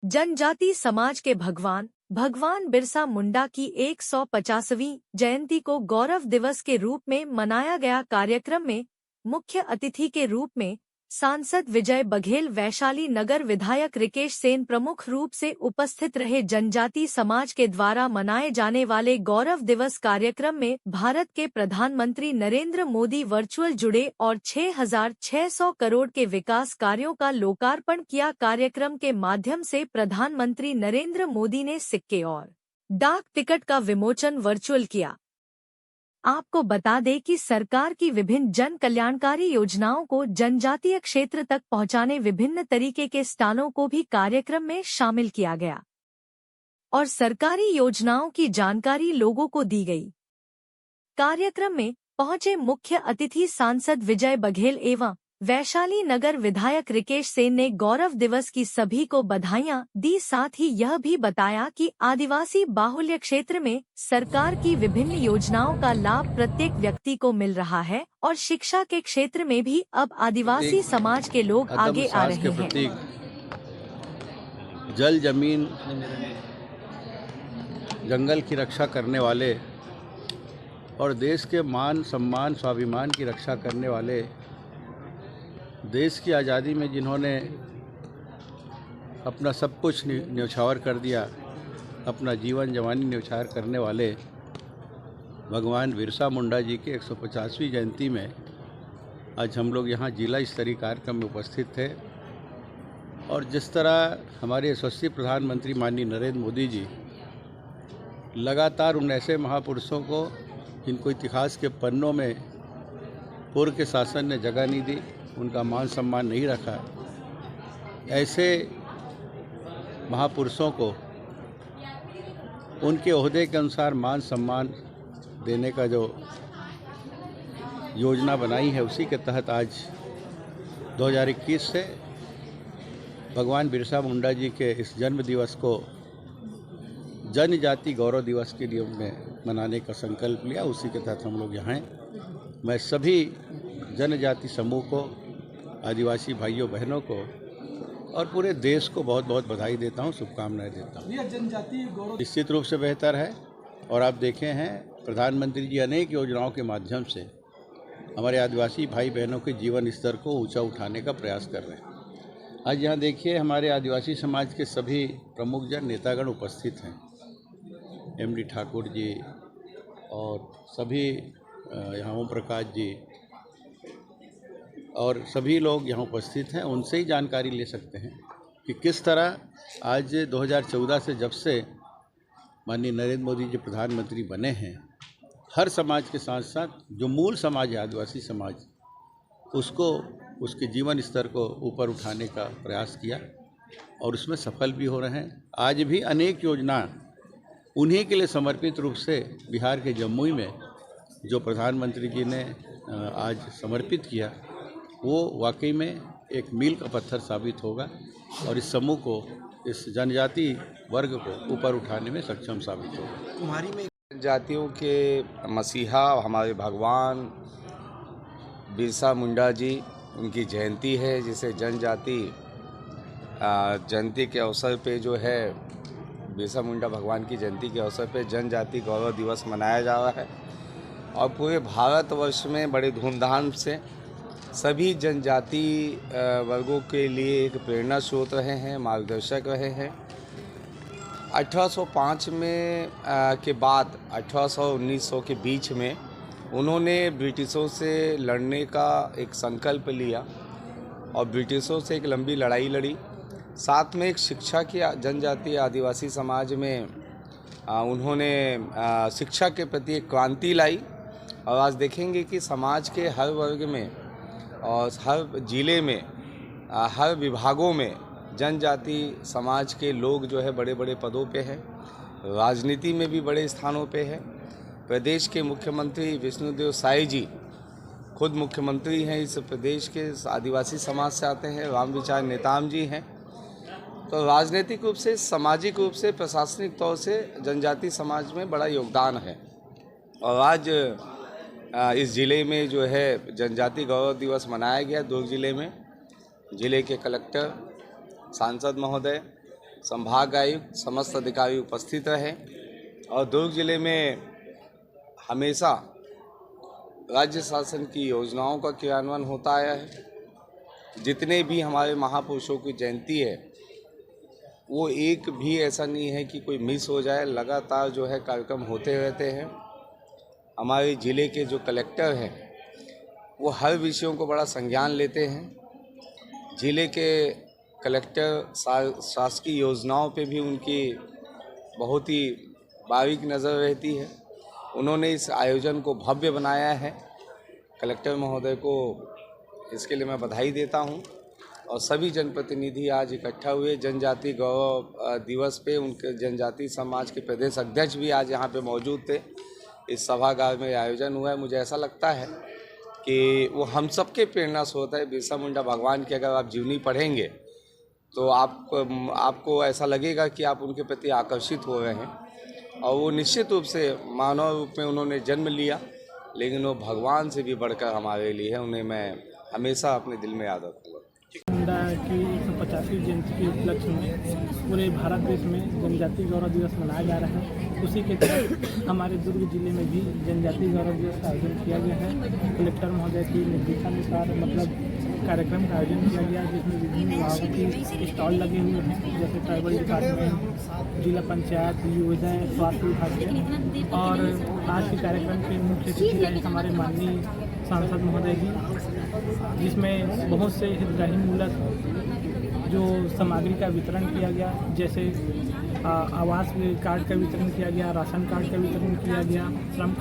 जनजाति समाज के भगवान बिरसा मुंडा की 150वीं जयंती को गौरव दिवस के रूप में मनाया गया। कार्यक्रम में मुख्य अतिथि के रूप में सांसद विजय बघेल, वैशाली नगर विधायक रिकेश सेन प्रमुख रूप से उपस्थित रहे। जनजाति समाज के द्वारा मनाए जाने वाले गौरव दिवस कार्यक्रम में भारत के प्रधानमंत्री नरेंद्र मोदी वर्चुअल जुड़े और 6,600 करोड़ के विकास कार्यों का लोकार्पण किया। कार्यक्रम के माध्यम से प्रधानमंत्री नरेंद्र मोदी ने सिक्के और डाक टिकट का विमोचन वर्चुअल किया। आपको बता दें कि सरकार की विभिन्न जन कल्याणकारी योजनाओं को जनजातीय क्षेत्र तक पहुंचाने विभिन्न तरीके के स्टॉलों को भी कार्यक्रम में शामिल किया गया और सरकारी योजनाओं की जानकारी लोगों को दी गई। कार्यक्रम में पहुंचे मुख्य अतिथि सांसद विजय बघेल एवं वैशाली नगर विधायक रिकेश सेन ने गौरव दिवस की सभी को बधाइयां दी। साथ ही यह भी बताया कि आदिवासी बाहुल्य क्षेत्र में सरकार की विभिन्न योजनाओं का लाभ प्रत्येक व्यक्ति को मिल रहा है और शिक्षा के क्षेत्र में भी अब आदिवासी समाज के लोग आगे आ रहे हैं। जल, जमीन, जंगल की रक्षा करने वाले और देश के मान, सम्मान, स्वाभिमान की रक्षा करने वाले, देश की आज़ादी में जिन्होंने अपना सब कुछ न्यौछावर कर दिया, अपना जीवन जवानी न्यौछावर करने वाले भगवान बिरसा मुंडा जी के 150वीं जयंती में आज हम लोग यहाँ जिला स्तरीय कार्यक्रम में उपस्थित थे। और जिस तरह हमारे यशस्वी प्रधानमंत्री माननीय नरेंद्र मोदी जी लगातार उन ऐसे महापुरुषों को जिनको इतिहास के पन्नों में पूर्व के शासन ने जगह नहीं दी, उनका मान सम्मान नहीं रखा, ऐसे महापुरुषों को उनके ओहदे के अनुसार मान सम्मान देने का जो योजना बनाई है, उसी के तहत आज 2021 से भगवान बिरसा मुंडा जी के इस जन्म दिवस को जनजाति गौरव दिवस के लिए में मनाने का संकल्प लिया। उसी के तहत हम लोग यहाँ हैं। मैं सभी जनजाति समूह को, आदिवासी भाइयों बहनों को और पूरे देश को बहुत बहुत बधाई देता हूँ, शुभकामनाएं देता हूँ। जनजाति गौरव निश्चित रूप से बेहतर है और आप देखे हैं प्रधानमंत्री जी अनेक योजनाओं के माध्यम से हमारे आदिवासी भाई बहनों के जीवन स्तर को ऊंचा उठाने का प्रयास कर रहे हैं। आज यहाँ देखिए हमारे आदिवासी समाज के सभी प्रमुख जन नेतागण उपस्थित हैं, एमडी ठाकुर जी और सभी यहाँ ओम प्रकाश जी और सभी लोग यहाँ उपस्थित हैं। उनसे ही जानकारी ले सकते हैं कि किस तरह आज 2014 से जब से माननीय नरेंद्र मोदी जी प्रधानमंत्री बने हैं, हर समाज के साथ साथ जो मूल समाज है आदिवासी समाज, उसको उसके जीवन स्तर को ऊपर उठाने का प्रयास किया और उसमें सफल भी हो रहे हैं। आज भी अनेक योजना उन्हीं के लिए समर्पित रूप से बिहार के जमुई में जो प्रधानमंत्री जी ने आज समर्पित किया, वो वाकई में एक मील का पत्थर साबित होगा और इस समूह को, इस जनजाति वर्ग को ऊपर उठाने में सक्षम साबित होगा। कुम्हारी में जातियों के मसीहा हमारे भगवान बिरसा मुंडा जी, उनकी जयंती है, जिसे जनजाति जयंती के अवसर पे जो है बिरसा मुंडा भगवान की जयंती के अवसर पे जनजाति गौरव दिवस मनाया जा रहा है और पूरे भारतवर्ष में बड़े धूमधाम से सभी जनजाति वर्गों के लिए एक प्रेरणा स्रोत रहे हैं, मार्गदर्शक रहे हैं। 1805 में के बाद 1800 और 1900 के बीच में उन्होंने ब्रिटिशों से लड़ने का एक संकल्प लिया और ब्रिटिशों से एक लंबी लड़ाई लड़ी। साथ में एक शिक्षा की जनजाति आदिवासी समाज में उन्होंने शिक्षा के प्रति एक क्रांति लाई और आज देखेंगे कि समाज के हर वर्ग में और हर जिले में, हर विभागों में जनजाति समाज के लोग जो है बड़े बड़े पदों पे हैं, राजनीति में भी बड़े स्थानों पे है। प्रदेश के मुख्यमंत्री विष्णुदेव साय जी खुद मुख्यमंत्री हैं, इस प्रदेश के आदिवासी समाज से आते हैं। रामविचार नेताम जी हैं। तो राजनीतिक रूप से, सामाजिक रूप से, प्रशासनिक तौर से जनजाति समाज में बड़ा योगदान है। और आज इस ज़िले में जो है जनजाति गौरव दिवस मनाया गया। दुर्ग ज़िले में ज़िले के कलेक्टर, सांसद महोदय, संभाग आयुक्त, समस्त अधिकारी उपस्थित रहे और दुर्ग जिले में हमेशा राज्य शासन की योजनाओं का क्रियान्वयन होता आया है। जितने भी हमारे महापुरुषों की जयंती है वो एक भी ऐसा नहीं है कि कोई मिस हो जाए, लगातार जो है कार्यक्रम होते रहते हैं। हमारे ज़िले के जो कलेक्टर हैं वो हर विषयों को बड़ा संज्ञान लेते हैं। ज़िले के कलेक्टर शासकीय योजनाओं पे भी उनकी बहुत ही बारीक नज़र रहती है। उन्होंने इस आयोजन को भव्य बनाया है। कलेक्टर महोदय को इसके लिए मैं बधाई देता हूं और सभी जनप्रतिनिधि आज इकट्ठा हुए जनजाति गौरव दिवस पे। उनके जनजाति समाज के प्रदेश अध्यक्ष भी आज यहां पे मौजूद थे। इस सभागार में आयोजन हुआ है। मुझे ऐसा लगता है कि वो हम सबके प्रेरणा स्रोत है। बिरसा मुंडा भगवान की अगर आप जीवनी पढ़ेंगे तो आपको ऐसा लगेगा कि आप उनके प्रति आकर्षित हो रहे हैं। और वो निश्चित रूप से मानव रूप में उन्होंने जन्म लिया, लेकिन वो भगवान से भी बढ़कर हमारे लिए है। उन्हें मैं हमेशा अपने दिल में याद रखूँगा। मुंडा की 150वीं जयंती के उपलक्ष्य में पूरे भारत देश में जनजाति गौरव दिवस मनाया जा रहा है। उसी के तहत हमारे दुर्ग जिले में भी जनजाति गौरव दिवस का आयोजन किया गया है। कलेक्टर महोदय की निर्देशानुसार कार्यक्रम का आयोजन किया गया, जिसमें विभिन्न विभागों के स्टॉल लगे हुए हैं, जैसे ट्राइबल डिपार्टमेंट, जिला पंचायत, योजना, स्वास्थ्य विभाग के। और आज के कार्यक्रम के मुख्य अतिथि रहे हमारे माननीय सांसद महोदय जी, जिसमें बहुत से हितग्राहीमूलक जो सामग्री का वितरण किया गया, जैसे आवास कार्ड का वितरण किया गया, राशन कार्ड का वितरण किया गया, श्रम